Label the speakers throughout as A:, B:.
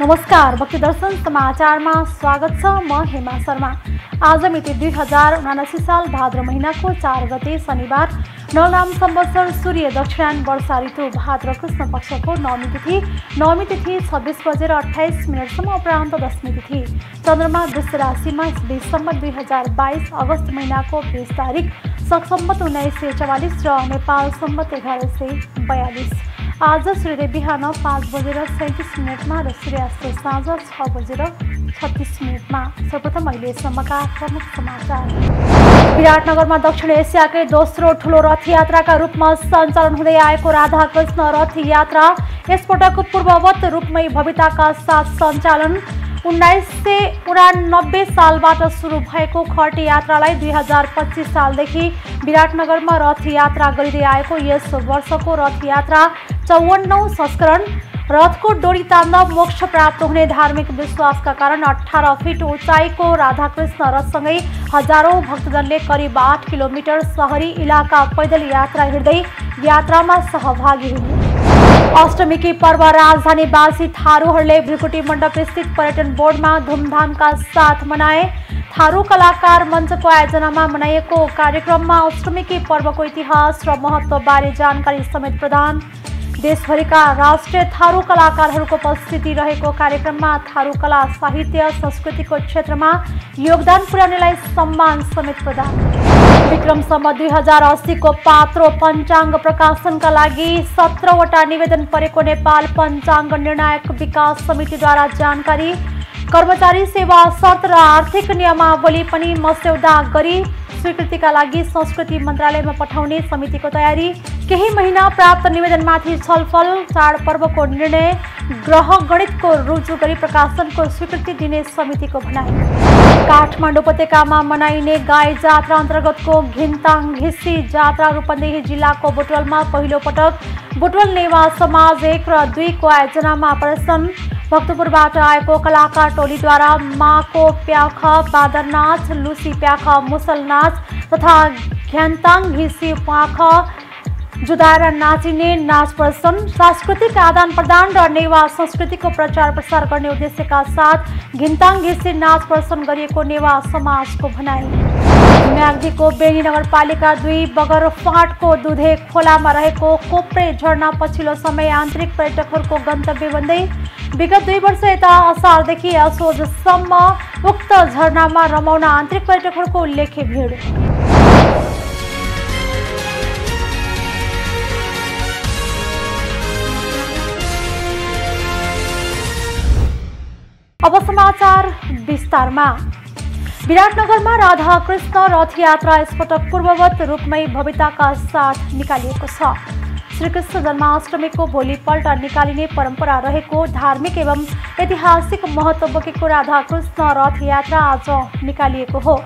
A: नमस्कार, भक्ति दर्शन समाचारमा स्वागत छ। म हेमा शर्मा। आज मिति 2079 साल भाद्र महिनाको 4 गते शनिबार, नवनाम संवत्सर सूर्य दक्षिणायन वर्षा ऋतु भाद्र कृष्ण पक्षको नवमी तिथि 26:28 उपरान्त दशमी तिथि। चन्द्रमा वृष राशिमा दिसम्बर 2022 अगस्त महिनाको 20 तारिक शक सम्वत 1944 र नेपाल सम्वत 1142। आज सूर्योदय बिहान 5:37 र सूर्यास्त साँझ 6:36। सर्वप्रथम अहिलेसम्मका प्रमुख समाचार। विराटनगरमा दक्षिण एसियाकै दोस्रो ठुलो रथ यात्राका रूपमा सञ्चालन हुँदै आएको राधाकृष्ण रथ यात्रा यसपटक पूर्ववत रूपमै भव्यताका साथ सञ्चालन। 1989 सालबाट सुरु भएको खट यात्रालाई 2025 सालदेखि विराटनगरमा रथ यात्रा गरिँदै आएको यस वर्षको रथ यात्रा 54औं संस्करण। रथको डोरी तान्दा मोक्ष प्राप्त हुने धार्मिक विश्वासका कारण 18 फिट उचाइको राधाकृष्ण रथसँगै हजारौं भक्तजनले करिब 8 किलोमिटर शहरी इलाका पैदल यात्रा हिँड्दै यात्रामा सहभागी हुने। अष्टमीकी पर्व राजधानीवासी थारूहरूले भृकुटी मण्डप स्थित पर्यटन बोर्डमा धुमधामका साथ मनाए। थारू कलाकार मञ्चको आयोजनामा मनाइएको कार्यक्रममा अष्टमीकी पर्वको इतिहास र महत्त्वबारे जानकारी समेत प्रदान। देशभरिका राष्ट्रिय थारू कलाकारहरूको उपस्थिति रहेको कार्यक्रममा थारू कला साहित्य संस्कृतिको क्षेत्रमा योगदान पुर्याउनेलाई सम्मान समेत प्रदान। विक्रम सम्वत 2080 को पात्रो पञ्चाङ्ग प्रकाशनका लागि 17वटा निवेदन परेको नेपाल पञ्चाङ्ग निर्णायक विकास समितिद्वारा जानकारी। कर्मचारी सेवा शर्त र आर्थिक नियमावली पनि मस्यौदा गरी स्वीकृतिका लागि संस्कृति मन्त्रालयमा पठाउने समितिको तयारी। केही महिना प्राप्त निवेदनमाथि छलफल। चाडपर्वको निर्णय ग्रह गणितको रुजु गरी प्रकाशनको स्वीकृति दिने समितिको भनाइ। काठमाडौँ उपत्यकामा मनाइने गाई जात्रा अन्तर्गतको घिन्ताङ घिसी जात्रा रूपन्देही जिल्लाको बुटवलमा पहिलो पटक बुटवल नेवा समाज 1 र 2 को आयोजनामा अपरेसन। भक्तपुरबाट आएको कलाकार टोलीद्वारा माको प्याख बादर नाच, लुसी प्याख मुसल नाच तथा घ्यान्ताङ घिसी प्याख जुदाएर नाचिने नाच प्रदर्शन। सांस्कृतिक आदान प्रदान र नेवा संस्कृतिको प्रचार प्रसार गर्ने उद्देश्यका साथ घिन्ताङ घिसी नाच प्रदर्शन गरिएको नेवा समाजको भनाइ। म्याग्दीको बेनी नगरपालिका 2 बगर फाँटको दुधे खोलामा रहेको कोप्रे झरना पछिल्लो समय आन्तरिक पर्यटकहरूको गन्तव्य बन्दै विगत 2 वर्ष यता असारदेखि असोजसम्म उक्त झरनामा रमाउन आन्तरिक पर्यटकहरूको उल्लेख्य भिड। अब समाचार विस्तारमा। विराटनगरमा राधाकृष्ण रथ यात्रा यसपटक पूर्ववत रूपमै भव्यताका साथ निकालिएको छ। श्रीकृष्ण जन्माष्टमीको भोलिपल्ट निकालिने परम्परा रहेको धार्मिक एवं ऐतिहासिक महत्त्व बोकेको राधाकृष्ण रथ यात्रा आज निकालिएको हो।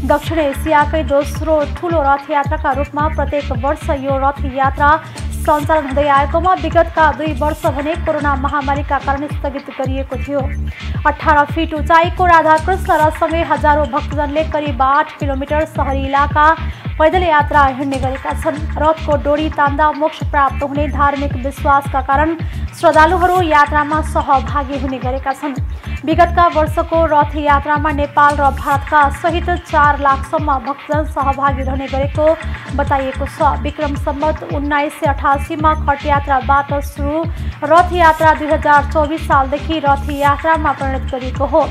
A: दक्षिण एसियाकै दोस्रो ठुलो रथ यात्राका रूपमा प्रत्येक वर्ष यो रथ यात्रा सञ्चालन हुँदै आएकोमा विगतका 2 वर्ष भने कोरोना महामारीका कारण स्थगित गरिएको थियो। 18 फिट उचाइको राधाकृष्ण रथसँगै हजारौं भक्तजनले करिब 8 किलोमिटर शहरी इलाका पैदल यात्रा हिँड्ने गरेका छन्। रथको डोरी तान्दा मोक्ष प्राप्त हुने धार्मिक विश्वासका कारण श्रद्धालुहरू यात्रामा सहभागी हुने गरेका छन्। विगतका वर्षको रथ यात्रामा नेपाल र भारतका सहित 4 लाखसम्म भक्तजन सहभागी रहने गरेको बताइएको छ। विक्रम सम्वत 1988 मा खट यात्राबाट सुरु रथ यात्रा 2024 सालदेखि रथ यात्रामा परिणत गरिएको हो।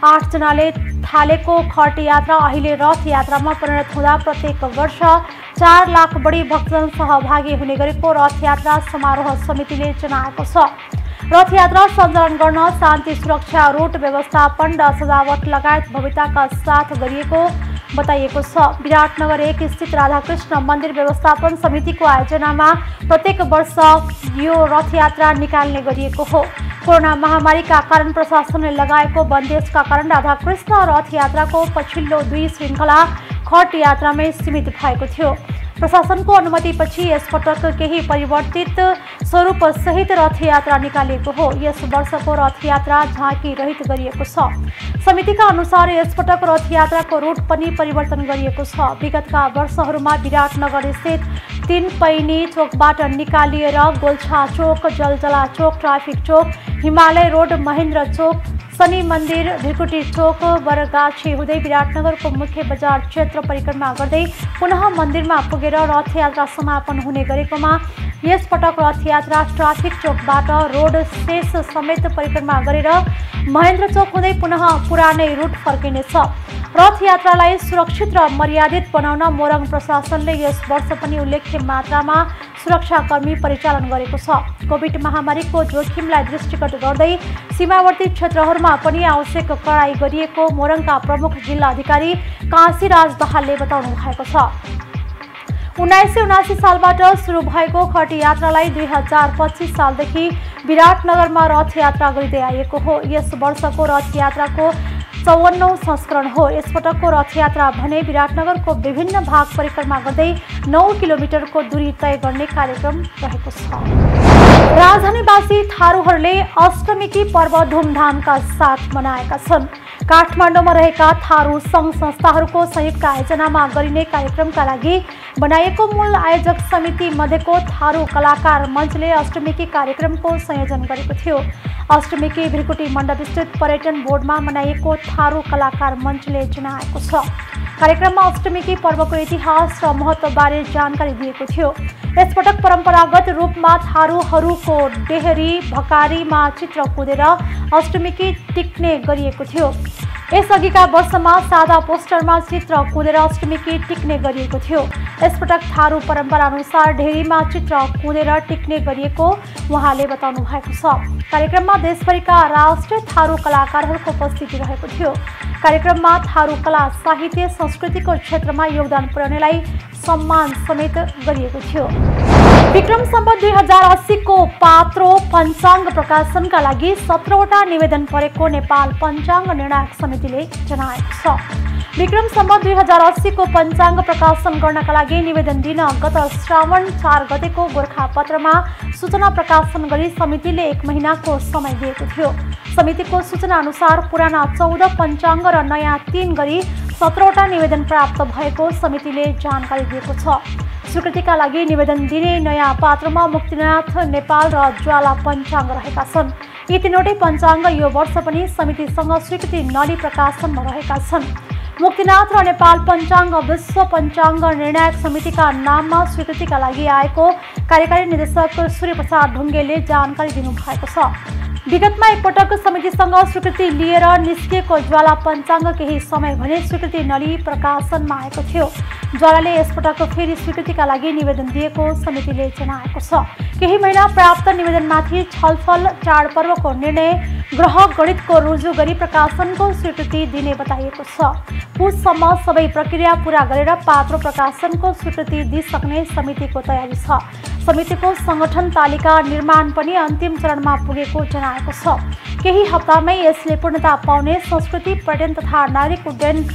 A: 8 जनाले थालेको खट यात्रा अहिले रथ यात्रामा परिणत हुँदा प्रत्येक वर्ष 4 लाख बढी भक्तजन सहभागी हुने गरेको रथ यात्रा समारोह समितिले जनाएको छ। रथ यात्रा सञ्चालन गर्न शान्ति सुरक्षा रूट व्यवस्थापन र सजावट लगायत भव्यताका साथ गरिएको बताइएको छ। विराटनगर 1 स्थित राधाकृष्ण मन्दिर व्यवस्थापन समितिको आयोजनामा प्रत्येक वर्ष यो रथ यात्रा निकाल्ने गरिएको हो। कोरोना महामारीका कारण प्रशासनले लगाएको बन्देजका कारण राधाकृष्ण रथ यात्राको पछिल्लो 2 श्रृङ्खला खट यात्रामै सीमित भएको थियो। प्रशासनको अनुमतिपछि यसपटक केही परिवर्तित स्वरूप सहित रथ यात्रा निकालिएको हो। यस वर्षको रथ यात्रा झाँकी रहित गरिएको छ। समितिका अनुसार यसपटक रथ यात्राको रूट पनि परिवर्तन गरिएको छ। विगतका वर्षहरूमा विराटनगर स्थित 3 पैनी चोकबाट निकालिएर गोल्छा चोक, जलजला चोक, ट्राफिक चोक, हिमालय रोड, महेन्द्र चोक, शनि मन्दिर, ढिकुटी चोक, बरगाछी हुँदै विराटनगरको मुख्य बजार क्षेत्र परिक्रमा गर्दै पुनः मन्दिरमा पुगेर रथयात्रा समापन हुने गरेकोमा यसपटक रथयात्रा ट्राफिक चोकबाट रोड शेष समेत परिक्रमा गरेर महेन्द्र चोक हुँदै पुनः पुरानै रुट फर्किनेछ। रथयात्रालाई सुरक्षित र मर्यादित बनाउन मोरङ प्रशासनले यस वर्ष पनि उल्लेख्य मात्रामा सुरक्षाकर्मी परिचालन गरेको छ। कोभिड महामारीको जोखिमलाई दृष्टिगत गर्दै सीमावर्ती क्षेत्रहरूमा पनि आवश्यक कडाई गरिएको मोरङका प्रमुख जिल्ला अधिकारी काशीराज दाहालले बताउनु भएको छ। 1979 सालबाट सुरु भएको खट यात्रालाई 2025 सालदेखि विराटनगरमा रथयात्रा गरिँदै आएको हो। यस वर्षको रथयात्राको 54औं संस्करण हो। यसपटकको रथयात्रा भने विराटनगरको विभिन्न भाग परिक्रमा गर्दै 9 किलोमिटरको दूरी तय गर्ने कार्यक्रम रहेको छ। राजधानीवासी थारूहरूले अष्टमीकी पर्व धुमधामका साथ मनाएका छन्। काठमाडौँमा रहेका थारू सङ्घ संस्थाहरूको संयुक्त आयोजनामा गरिने कार्यक्रमका लागि बनाइएको मूल आयोजक समिति मध्येको थारू कलाकार मञ्चले अष्टमीकी कार्यक्रमको संयोजन गरेको थियो। अष्टमीकी भृकुटी मण्डपस्थित पर्यटन बोर्डमा मनाइएको थारू कलाकार मञ्चले जनाएको छ। कार्यक्रममा अष्टमीकी पर्वको इतिहास र महत्त्वबारे जानकारी दिएको थियो। यसपटक परम्परागत रूपमा थारूहरूको डेहरी भकारीमा चित्र कुदेर अष्टमीकी टिक्ने गरिएको थियो। यसअघिका वर्षमा सादा पोस्टरमा चित्र कुदेर अष्टमीकी टिक्ने गरिएको थियो। यसपटक थारू परम्परा अनुसार ढेरीमा चित्र कुदेर टिक्ने गरिएको उहाँले बताउनु भएको छ। कार्यक्रममा देशभरिका राष्ट्रिय थारू कलाकारहरूको उपस्थिति रहेको थियो। कार्यक्रममा थारू कला साहित्य संस्कृतिको क्षेत्रमा योगदान पुर्याउनेलाई सम्मान समेत गरिएको थियो। विक्रम सम्वत 2080 को पात्रो पञ्चाङ्ग प्रकाशनका लागि 17वटा निवेदन परेको नेपाल पञ्चाङ्ग निर्णायक समितिले जनाएको छ। विक्रम सम्वत 2080 को पञ्चाङ्ग प्रकाशन गर्नका लागि निवेदन दिन गत श्रावण 4 गतेको गोरखापत्रमा सूचना प्रकाशन गरी समितिले 1 महिनाको समय दिएको थियो। समितिको सूचना अनुसार पुराना 14 पञ्चाङ्ग र नयाँ 3 गरी 17वटा निवेदन प्राप्त भएको समितिले जानकारी दिएको छ। स्वीकृतिका लागि निवेदन दिने नयाँ पात्रमा मुक्तिनाथ नेपाल र ज्वाला पञ्चाङ्ग रहेका छन्। यी तीनवटै पञ्चाङ्ग यो वर्ष पनि समितिसँग स्वीकृति नलिई प्रकाशनमा रहेका छन्। मुक्तिनाथ र नेपाल पञ्चाङ्ग विश्व पञ्चाङ्ग निर्णायक समितिका नाममा स्वीकृतिका लागि आएको कार्यकारी निर्देशक सूर्यप्रसाद ढुङ्गेलले जानकारी दिनुभएको छ। विगतमा एकपटक समितिसँग स्वीकृति लिएर निस्किएको ज्वाला पञ्चाङ्ग केही समय भने स्वीकृति नलिई प्रकाशनमा आएको थियो। ज्वालाले यसपटक फेरि स्वीकृतिका लागि निवेदन दिएको समितिले जनाएको छ। केही महिना प्राप्त निवेदनमाथि छलफल, चाडपर्वको निर्णय, ग्रह गणितको रुजु गरी प्रकाशनको स्वीकृति दिने बताइएको छ। पुससम्म सबै प्रक्रिया पूरा गरेर पात्रो प्रकाशनको स्वीकृति दिइसक्ने समितिको तयारी छ। समितिको संगठन तालिका निर्माण पनि अन्तिम चरणमा पुगेको जनाएको छ। केही हप्तामै यसले पूर्णता पाउने संस्कृति, पर्यटन तथा नागरिक उड्डयन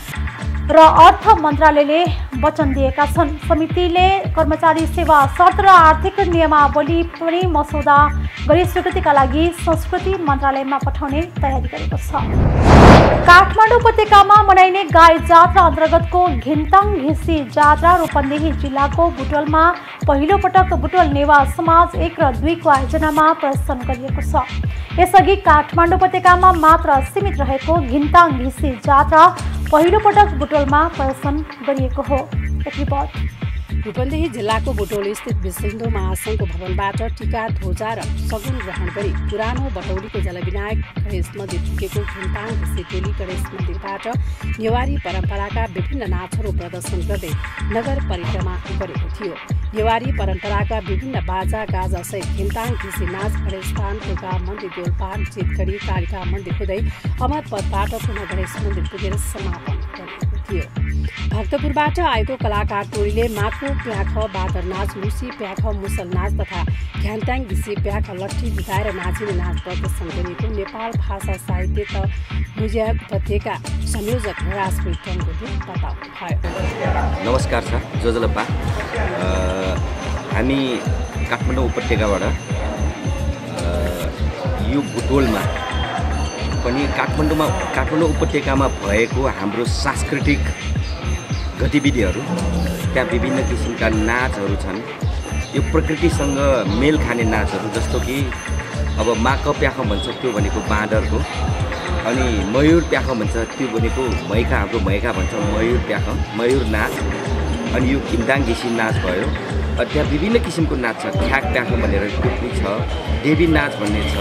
A: र अर्थ मन्त्रालयले वचन दिएका छन्। समितिले कर्मचारी सेवा शर्त र आर्थिक नियमावली पनि मसौदा गरी स्वीकृतिका लागि संस्कृति मन्त्रालयमा पठाउने तयारी गरेको छ। काठमाडौँ उपत्यकामा मनाइने गाई जात्रा अन्तर्गतको घिन्ताङ घिसी जात्रा रूपन्देही जिल्लाको बुटवलमा पहिलो पटक बुटवल नेवा समाज 1 र 2 को आयोजनामा प्रदर्शन गरिएको छ। यसअघि काठमाडौँ उपत्यकामा मात्र सीमित रहेको घिन्ताङ घिसी जात्रा पहिलो पटक बुटवलमा प्रदर्शन गरिएको हो। एक रिपोर्ट।
B: रूपन्देही जिल्लाको बुटौल स्थित विश्व हिन्दू महासङ्घको भवनबाट टिका, ध्वजा र सगुन ग्रहण गरी पुरानो बटौलीको जलविनायक गणेश मन्दिर पुगेको घिन्ताङ घिसी टोली गणेश मन्दिरबाट नेवारी परम्पराका विभिन्न नाचहरू प्रदर्शन गर्दै नगर परिक्रमा गरेको थियो। नेवारी परम्पराका विभिन्न बाजा गाजा सहित घिन्ताङ घिसी नाच गणेशस्थान, दुर्गा मन्दिर, गोलपान, चितगढी, कालिका मन्दिर हुँदै अमरपथबाट पुनः गणेश मन्दिर पुगेर समापन गरिएको थियो। भक्तपुरबाट आएको कलाकार टोलीले माकु, प्याख, बादर नाच, मुसी, प्याख, मुसल नाच तथा घ्यान्ताङ घिसी प्याख लट्ठी जुटाएर नाचिने नाच प्रदर्शन गरिएको नेपाल भाषा साहित्य त मुजिया उपत्यका संयोजक राजप्रीत टङ्गोले बताउनुभयो।
C: नमस्कार छ जोजलप्पा। हामी काठमाडौँ उपत्यकाबाट यो बुटोलमा पनि काठमाडौँ उपत्यकामा भएको हाम्रो सांस्कृतिक गतिविधिहरू, त्यहाँ विभिन्न किसिमका नाचहरू छन्। यो प्रकृतिसँग मेल खाने नाचहरू, जस्तो कि अब माक प्याख भन्छ त्यो भनेको बाँदरको, अनि मयूर प्याख भन्छ त्यो भनेको मैका, हाम्रो मैका भन्छ मयूर प्याख, मयूर नाच। अनि यो घिन्ताङ घिसी नाच भयो। त्यहाँ विभिन्न किसिमको नाच छ, ठ्याक प्याख भनेर त्यो पनि छ, देवी नाच भन्ने छ।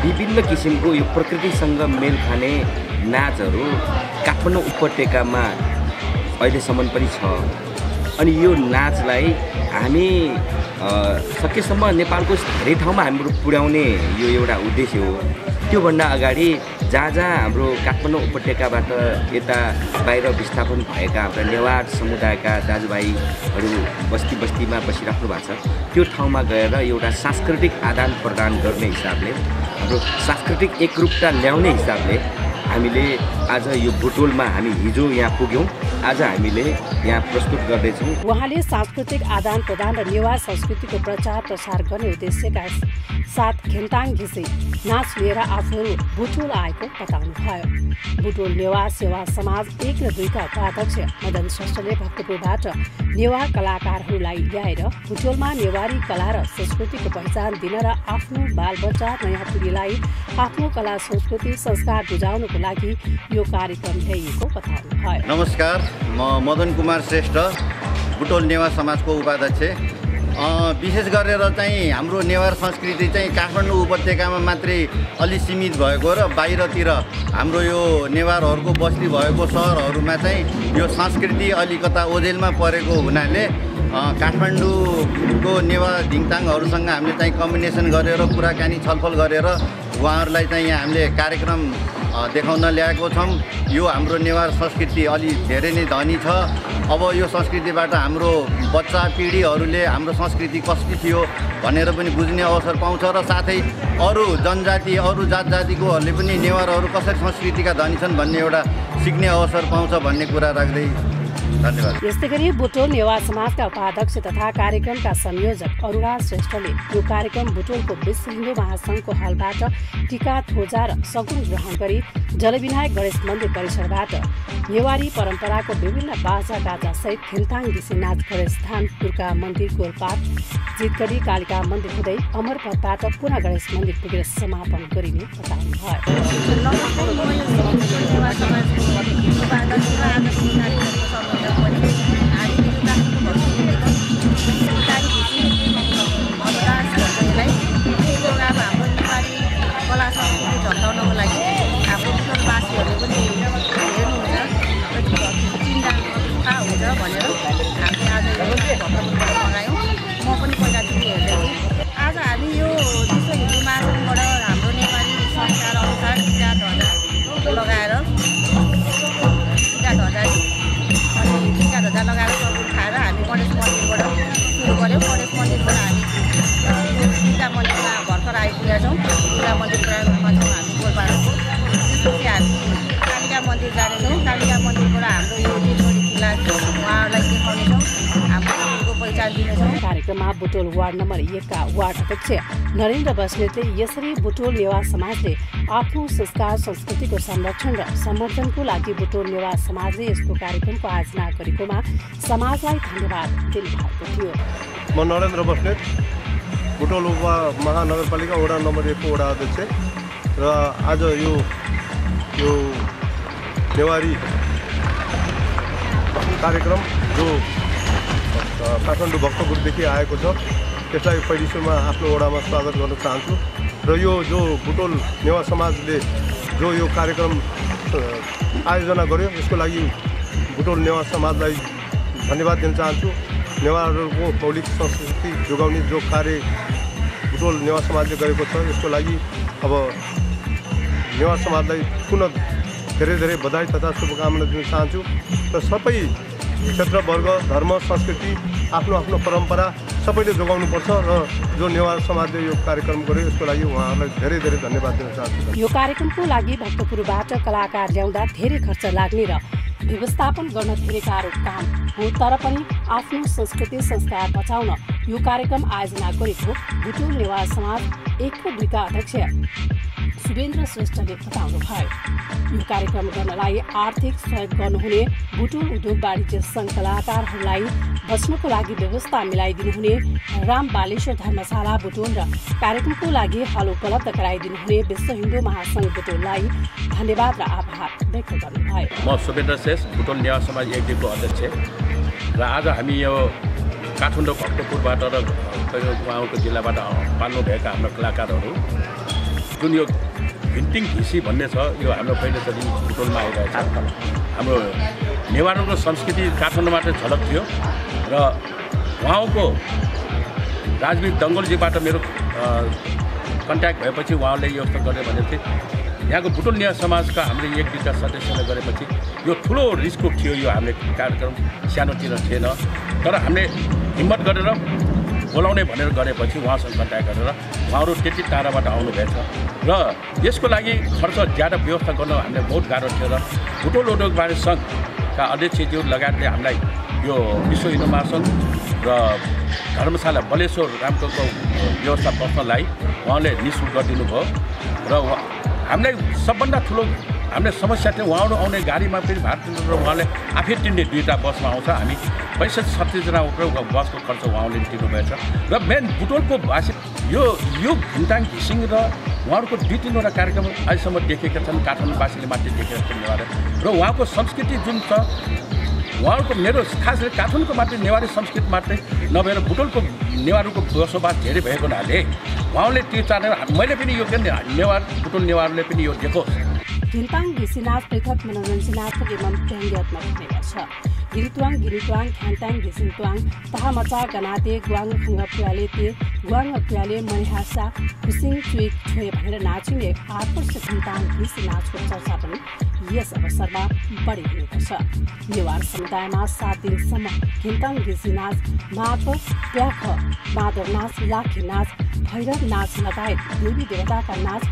C: विभिन्न किसिमको यो प्रकृतिसँग मेल खाने नाचहरू काठमाडौँ उपत्यकामा अहिलेसम्म पनि छ। अनि यो नाचलाई हामी सकेसम्म नेपालको धेरै ठाउँमा हाम्रो पुर्याउने यो एउटा उद्देश्य हो। त्योभन्दा अगाडि जहाँ जहाँ हाम्रो काठमाडौँ उपत्यकाबाट यता बाहिर विस्थापन भएका हाम्रा नेवार समुदायका दाजुभाइहरू बस्ती बस्तीमा बसिराख्नु भएको छ, त्यो ठाउँमा गएर एउटा सांस्कृतिक आदान प्रदान गर्ने हिसाबले, हाम्रो सांस्कृतिक एकरूपता ल्याउने हिसाबले हामीले आज यो बुटोलमा हामी हिजो यहाँ पुग्यौँ, आज हामीले यहाँ प्रस्तुत गर्दैछौँ।
B: उहाँले सांस्कृतिक आदान प्रदान र नेवार संस्कृतिको प्रचार प्रसार गर्ने उद्देश्यका साथ घिन्ताङ घिसी नाच लिएर आफूहरू बुटोल आएको बताउनुभयो। बुटोल नेवार सेवा समाज 1 र 2 का उपाध्यक्ष मदन श्रेष्ठले भक्तपुरबाट नेवार कलाकारहरूलाई ल्याएर बुटोलमा नेवारी कला र संस्कृतिको पहिचान दिन र आफ्नो बालबच्चा नयाँ पिँढीलाई आफ्नो कला संस्कृति संस्कार बुझाउनको लागि यो कार्यक्रम ल्याइएको बताउनुभयो।
D: नमस्कार, म मदन कुमार श्रेष्ठ, बुटोल नेवार समाजको उपाध्यक्ष। विशेष गरेर चाहिँ हाम्रो नेवार संस्कृति चाहिँ काठमाडौँ उपत्यकामा मात्रै अलि सीमित भएको र बाहिरतिर हाम्रो यो नेवारहरूको बस्ती भएको सहरहरूमा चाहिँ यो संस्कृति अलिकता ओझेलमा परेको हुनाले काठमाडौँको नेवार धिङताङहरूसँग हामीले चाहिँ कम्बिनेसन गरेर कुराकानी छलफल गरेर उहाँहरूलाई चाहिँ यहाँ हामीले कार्यक्रम देखाउन ल्याएको छौँ। यो हाम्रो नेवार संस्कृति अलि धेरै नै धनी छ। अब यो संस्कृतिबाट हाम्रो बच्चा पिँढीहरूले हाम्रो संस्कृति कस्तो थियो भनेर पनि बुझ्ने अवसर पाउँछ र साथै अरू जनजाति अरू जात जातिकोहरूले पनि नेवारहरू कसरी संस्कृतिका धनी छन् भन्ने एउटा सिक्ने अवसर पाउँछ भन्ने कुरा राख्दै धन्यवाद।
B: यस्तै गरी बुटोल नेवार समाजका उपाध्यक्ष तथा कार्यक्रमका संयोजक अरुणा श्रेष्ठले यो कार्यक्रम बुटोलको विश्व हिन्दू महासङ्घको हलबाट टीका थोजा र सगुन ग्रहण गरी जलविनायक गणेश मन्दिर परिसरबाट नेवारी परम्पराको विभिन्न बाजा गाजा सहित घिन्ताङ घिसी नाच गणेश स्थान दुर्गा मन्दिर गोलपाट जितगढी कालिका मन्दिर हुँदै अमरपथबाट पुनः गणेश मन्दिर पुगेर समापन गरिने बताउनुभयो।
E: कला संस्कृति झल्काउनको लागि हाम्रो बुटोलवासीहरूले पनि हेर्नुहुन्छ, चिन्ता थाहा हुन्छ भनेर हामीले आज यो मगायौँ। म पनि पहिलादेखि हेर्दै थिएँ। आज हामी यो विश्व हिन्दू महासङ्घबाट हाम्रो नेपाली संस्कार अनुसार टिका ध्वजा लगाएर सगुन खाएर हामी गणेश मन्दिरबाट सुरु गऱ्यौँ। गणेश मन्दिरबाट हामी दुर्गा मन्दिरमा भर्खर आइपुगेका छौँ। दुर्गा मन्दिर प्राङ्गणमा छौँ हामी गोलपाडाको। त्यसपछि हामी कालिका मन्दिर जानेछौँ। कालिका मन्दिरबाट हाम्रो यो जितगढी किल्ला उहाँहरूलाई देखाउनेछौँ, हाम्रो मन्दिरको पहिचान दिनेछौँ।
B: कार्यक्रममा बुटोल वार्ड नम्बर 1 का वार्ड अध्यक्ष नरेन्द्र बस्नेतले यसरी बुटोल नेवार समाजले आफ्नो संस्कार संस्कृतिको संरक्षण र समर्थनको लागि बुटोल नेवार समाजले यस्तो कार्यक्रमको आयोजना गरेकोमा समाजलाई धन्यवाद दिनुभएको थियो।
F: म नरेन्द्र बस्नेत, बुटोल महानगरपालिका वडा नम्बर 1 को वडा अध्यक्ष र आज यो नेवारी कार्यक्रम जो काठमाडौँ भक्तपुरदेखि आएको छ त्यसलाई पहिलो सुरुमा आफ्नो वडामा स्वागत गर्न चाहन्छु। र यो जो बुटोल नेवार समाजले जो यो कार्यक्रम आयोजना गर्यो यसको लागि बुटोल नेवार समाजलाई धन्यवाद दिन चाहन्छु। नेवारहरूको मौलिक संस्कृति जोगाउने जो कार्य बुटोल नेवार समाजले गरेको छ यसको लागि अब नेवार समाजलाई पुनः धेरै धेरै बधाई तथा शुभकामना दिन चाहन्छु। र सबै क्षेत्रवर्ग धर्म संस्कृति आफ्नो आफ्नो परम्परा सबैले जोगाउनुपर्छ र जो नेवार समाजले यो कार्यक्रम गर्यो यसको लागि उहाँहरूलाई धेरै धेरै धन्यवाद दिन चाहन्छु।
B: यो कार्यक्रमको लागि भक्तपुरबाट कलाकार ल्याउँदा धेरै खर्च लाग्ने र व्यवस्थापन गर्न धेरै गाह्रो काम हो, तर पनि आफ्नो संस्कृति संस्कार बचाउन यो कार्यक्रम आयोजना गरेको बुटोल नेवार समाज 1 र 2 का अध्यक्ष शुभेन्द्र श्रेष्ठले बताउनुभयो। यो कार्यक्रम गर्नलाई आर्थिक सहयोग गर्नुहुने बुटोल उद्योग वाणिज्य सङ्घ कलाकारहरूलाई बस्नको लागि व्यवस्था मिलाइदिनुहुने राम बालेश्वर धर्मशाला बुटोल र कार्यक्रमको लागि हल उपलब्ध गराइदिनुहुने विश्व हिन्दू महासङ्घ बुटोललाई धन्यवाद र आभार व्यक्त गर्नुभयो।
G: म शुभेन्द्र श्रेष्ठ बुटोल नेवा समाज एकदिनको अध्यक्ष र आज हामी यो काठमाडौँ भक्तपुरबाट र उहाँको जिल्लाबाट पाल्नुभएका हाम्रो कलाकारहरू जुन यो भिन्टिङ घिसी भन्ने छ यो हाम्रो पहिलोचोटि बुटोलमा आइरहेको छ। हाम्रो नेवारको संस्कृति काठमाडौँबाट झलक थियो र उहाँको राजवीर दङ्गलजीबाट मेरो कन्ट्याक्ट भएपछि उहाँले यो यस्तो गर्ने भनेको थिए। यहाँको बुटोल नेवा समाजका हाम्रो एक दुईवटा सदस्यले गरेपछि यो ठुलो रिस्क थियो। यो हामीले कार्यक्रम सानोतिर थिएन, तर हामीले हिम्मत गरेर बोलाउने भनेर गरेपछि उहाँसँग कन्ट्याक्ट गरेर उहाँहरू त्यति टाढाबाट आउनुभएछ र यसको लागि खर्च ज्यादा व्यवस्था गर्न हामीलाई बहुत गाह्रो थियो र बुटोल उद्योग वाणिज्य सङ्घका अध्यक्षज्यू लगायतले हामीलाई यो विश्व हिन्दू महासङ्घ र धर्मशाला बलेश्वर रामको व्यवस्था बस्नलाई उहाँले निःशुल्क गरिदिनु भयो र हामीलाई सबभन्दा ठुलो हामीले समस्या थियो उहाँहरू आउने गाडीमा पनि भार तिर्नु र उहाँले आफै तिर्ने दुईवटा बसमा आउँछ। हामी 65-36जना बसको खर्च उहाँले तिर्नुभएछ र मेन बुटोलको भाषी यो घिन्ताङ घिसिङ र उहाँहरूको 2-3वटा कार्यक्रम अहिलेसम्म देखेका छन्। काठमाडौँवासीले मात्रै देखेका छन् नेवार र उहाँको संस्कृति जुन छ उहाँहरूको मेरो खास गरी काठमाडौँको मात्रै नेवारी संस्कृति मात्रै नभएर बुटोलको नेवारहरूको बसोबास धेरै भएको हुनाले उहाँले त्यो चाहेर मैले पनि यो नेवार बुटोल नेवारले पनि यो देखोस्।
B: घिन्ताङ घिसी नाच पृथक मनोरञ्जनात्मक एवं व्यङ्ग्यात्मक हुने गर्छ। गिरितुवाङ ख्यान्ताङ घिसिङतुवाङ तहामचा गनाते गुवाङ खङ्गप्याले ते गुवाङ प्याले मनिहासा खुसिङ चुइक छोए भनेर नाचिने आकर्षक घिन्ताङ घिसी नाचको चर्चा पनि यस अवसरमा बढी हुने गर्छ। नेवार समुदायमा 7 दिनसम्म घिन्ताङ घिसी नाच, माप, प्याख, मादर नाच, लाखे नाच, भैरव नाच लगायत देवी देवताका नाच,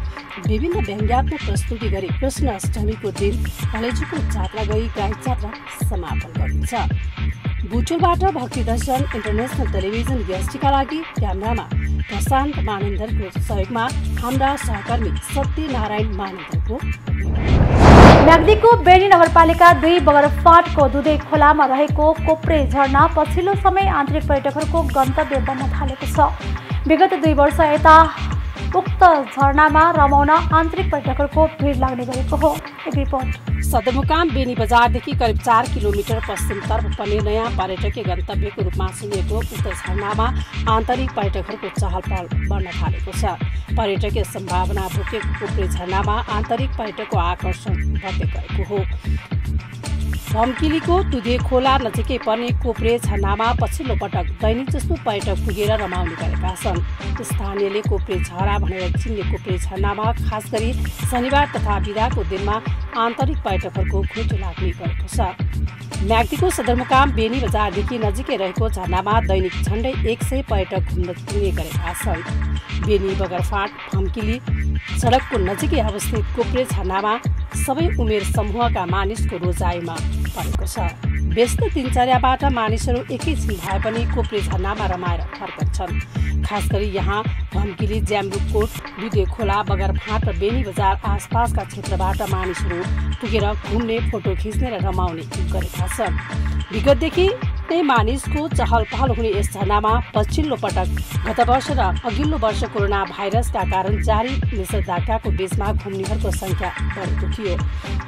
B: विभिन्न व्यङ्ग्यात्मक प्रस्तुति गरी कृष्ण अष्टमीको दिन कलेजोको जात्रा गरी गाई जात्रा समापन गरिन्छ। बुटोलबाट भक्ति दर्शन इन्टरनेसनल टेलिभिजन एसटीका लागि क्यामेरामा प्रशान्त मानेन्द्रको सहयोगमा हाम्रा सहकर्मी सत्यनारायण मानेन्द्रको।
A: म्याग्दीको बेनी नगरपालिका 2 बगरफाटको दुधे खोलामा रहेको कोप्रे झरना पछिल्लो समय आन्तरिक पर्यटकहरूको गन्तव्य बन्न थालेको छ। विगत 2 वर्ष यता उक्त झरनामा रमाउन आन्तरिक पर्यटकहरूको भिड लाग्ने गरेको हो। एक रिपोर्ट।
B: सदरमुकाम बेनी बजारदेखि करिब 4 किलोमिटर पश्चिमतर्फ पर्ने नयाँ पर्यटकीय गन्तव्यको रूपमा सुनिएको उक्त झरनामा आन्तरिक पर्यटकहरूको चहल पहल बढ्न थालेको छ। पर्यटकीय सम्भावना बोकेको कोप्रे झरनामा आन्तरिक पर्यटकको आकर्षण बढ्दै गएको हो। भम्किलीको दुधे खोला नजिकै पर्ने कोप्रे झरनामा पछिल्लो पटक दैनिक जस्तो पर्यटक पुगेर रमाउने गरेका छन्। स्थानीयले कोप्रे झरा भनेर चिन्ने कोप्रे झरनामा खास गरी शनिबार तथा बिदाको दिनमा आन्तरिक पर्यटकहरूको घुइँचो लाग्ने गरेको छ। म्याग्दीको सदरमुकाम बेनी बजारदेखि नजिकै रहेको झरनामा दैनिक झण्डै 100 पर्यटक घुम्न पुग्ने गरेका छन्। बेनी बगरफाट भम्किली सडकको नजिकै अवस्थित कोप्रे झरनामा सबै उमेर समूहका मानिसको रोजाइमा परेको छ। व्यस्त दिनचर्याबाट मानिसहरू एकैछिन भए पनि कोप्रे झरनामा रमाएर फर्कन्छन्। खास गरी यहाँ भम्किली, ज्याम्रुकोट, दुधे खोला, बगरफाट र बेनी बजार आसपासका क्षेत्रबाट मानिसहरू पुगेर घुम्ने, फोटो खिच्ने र रमाउने गरेका छन्। विगतदेखि नै मानिसको चहल पहल हुने यस झरनामा पछिल्लो पटक गत वर्ष र अघिल्लो वर्ष कोरोना भाइरसका कारण जारी निषेधाज्ञाको बीचमा घुम्नेहरूको संख्या बढेको थियो।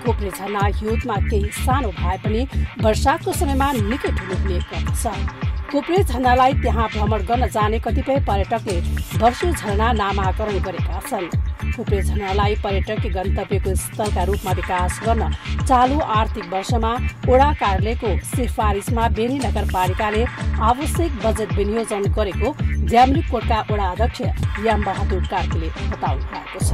B: कोप्रे झरना हिउँदमा केही सानो भए पनि वर्षाको समयमा निकै ठुलो हुने गर्दछ। कोप्रे झरनालाई त्यहाँ भ्रमण गर्न जाने कतिपय पर्यटकले वर्षे झरना नामाकरण गरेका छन्। कोप्रे झरनालाई पर्यटकीय गन्तव्यको स्थलका रूपमा विकास गर्न चालु आर्थिक वर्षमा ओडा कार्यालयको सिफारिसमा बेनी नगरपालिकाले आवश्यक बजेट विनियोजन गरेको ज्याम्रुकोटका ओडा अध्यक्ष याम बहादुर कार्कीले बताउनु भएको छ।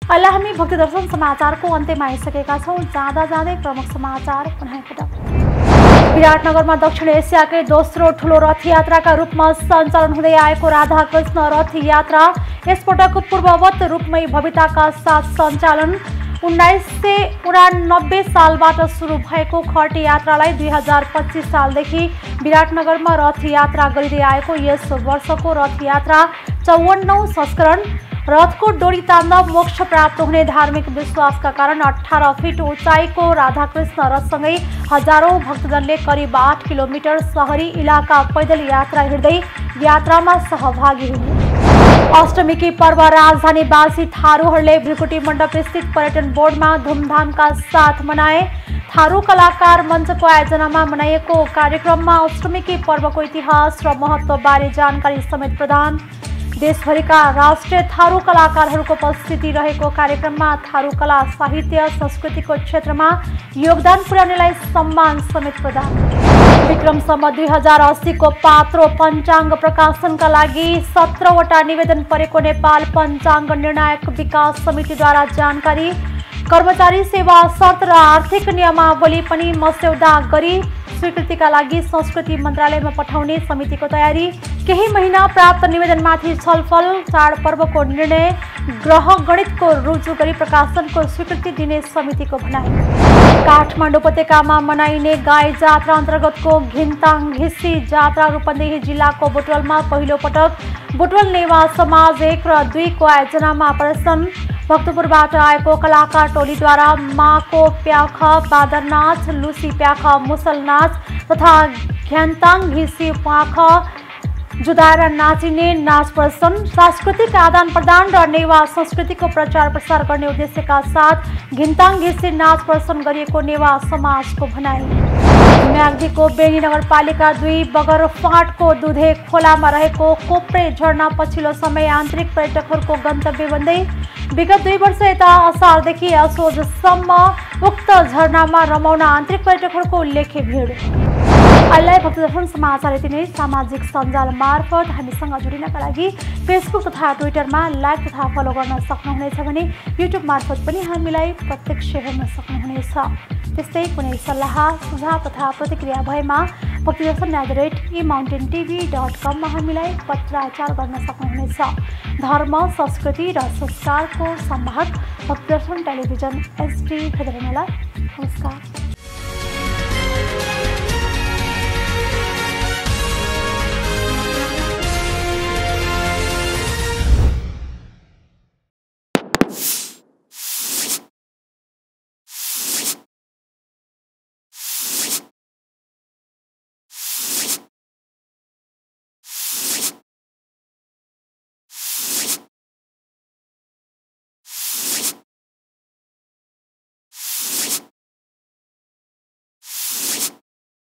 A: अहिले हामी भक्ति दर्शन समाचारको अन्त्यमा आइसकेका छौँ। जाँदा जाँदै प्रमुख समाचार पुनः एकपटक। विराटनगरमा दक्षिण एसियाकै दोस्रो ठुलो रथ यात्राका रूपमा सञ्चालन हुँदै आएको राधाकृष्ण रथ यात्रा यसपटक पूर्ववत रूपमै भव्यताका साथ सञ्चालन। 1989 सालबाट सुरु भएको खर्टी यात्रालाई 2025 सालदेखि विराटनगरमा रथ यात्रा गरिँदै आएको यस वर्षको रथ यात्रा 54औं संस्करण रथको डोरी तान्दा मोक्ष प्राप्त हुने धार्मिक विश्वासका कारण 18 फिट उचाइको राधाकृष्ण रथसँगै हजारौं भक्तजनले करिब 8 किलोमिटर शहरी इलाका पैदल यात्रा हिँड्दै यात्रामा सहभागी हुने। अष्टमीकी पर्व राजधानीवासी थारूहरूले भृकुटी मण्डप स्थित पर्यटन बोर्डमा धुमधामका साथ मनाए। थारू कलाकार मञ्चको आयोजनामा मनाइएको कार्यक्रममा अष्टमीकी पर्वको इतिहास र महत्त्वबारे जानकारी समेत प्रदान। देशभरिका राष्ट्रिय थारू कलाकारहरूको उपस्थिति रहेको कार्यक्रममा थारू कला साहित्य संस्कृतिको क्षेत्रमा योगदान पुर्याउनेलाई सम्मान समेत प्रदान। विक्रम सम्वत 2080 को पात्रो पञ्चाङ्ग प्रकाशनका लागि 17वटा निवेदन परेको नेपाल पञ्चाङ्ग निर्णायक विकास समितिद्वारा जानकारी। कर्मचारी सेवा शर्त र आर्थिक नियमावली पनि मस्यौदा गरी स्वीकृतिका लागि संस्कृति मन्त्रालयमा पठाउने समितिको तयारी। केही महिना प्राप्त निवेदनमाथि छलफल। चाडपर्वको निर्णय ग्रह गणितको रुजु गरी प्रकाशनको स्वीकृति दिने समितिको भनाइ। काठमाडौँ उपत्यकामा मनाइने गाई जात्रा अन्तर्गतको घिन्ताङ घिसी जात्रा रूपन्देही जिल्लाको बुटवलमा पहिलो पटक बुटवल नेवा समाज 1 र 2 को आयोजनामा प्रदर्शन। भक्तपुरबाट आएको कलाकार टोलीद्वारा माको प्याख बादर नाच, लुसी प्याख मुसल नाच तथा घ्यान्ताङ घिसी प्याख जुदाएर नाचिने नाच प्रदर्शन। सांस्कृतिक आदान प्रदान र नेवा संस्कृतिको प्रचार प्रसार गर्ने उद्देश्यका साथ घिन्ताङ घिसी नाच प्रदर्शन गरिएको नेवा समाजको भनाइ। म्याग्दीको बेनी नगरपालिका 2 बगर फाँटको दुधे खोलामा रहेको कोप्रे झरना पछिल्लो समय आन्तरिक पर्यटकहरूको गन्तव्य बन्दै विगत 2 वर्ष यता असारदेखि असोजसम्म उक्त झरनामा रमाउन आन्तरिक पर्यटकहरूको उल्लेख्य भिड। अहिले भक्तदर्शन समाचार यति नै। सामाजिक सञ्जाल मार्फत हामीसँग जोडिनका लागि फेसबुक तथा ट्विटरमा लाइक तथा फलो गर्न सक्नुहुनेछ भने युट्युब मार्फत पनि हामीलाई प्रत्यक्ष हेर्न सक्नुहुनेछ। त्यस्तै कुनै सल्लाह सुझाव तथा प्रतिक्रिया भएमा भक्तदर्शन@emountaintv.com मा हामीलाई पत्राचार गर्न सक्नुहुनेछ। धर्म संस्कृति र संस्कारको संवाहक भक्तदर्शन टेलिभिजन HD नमस्कार।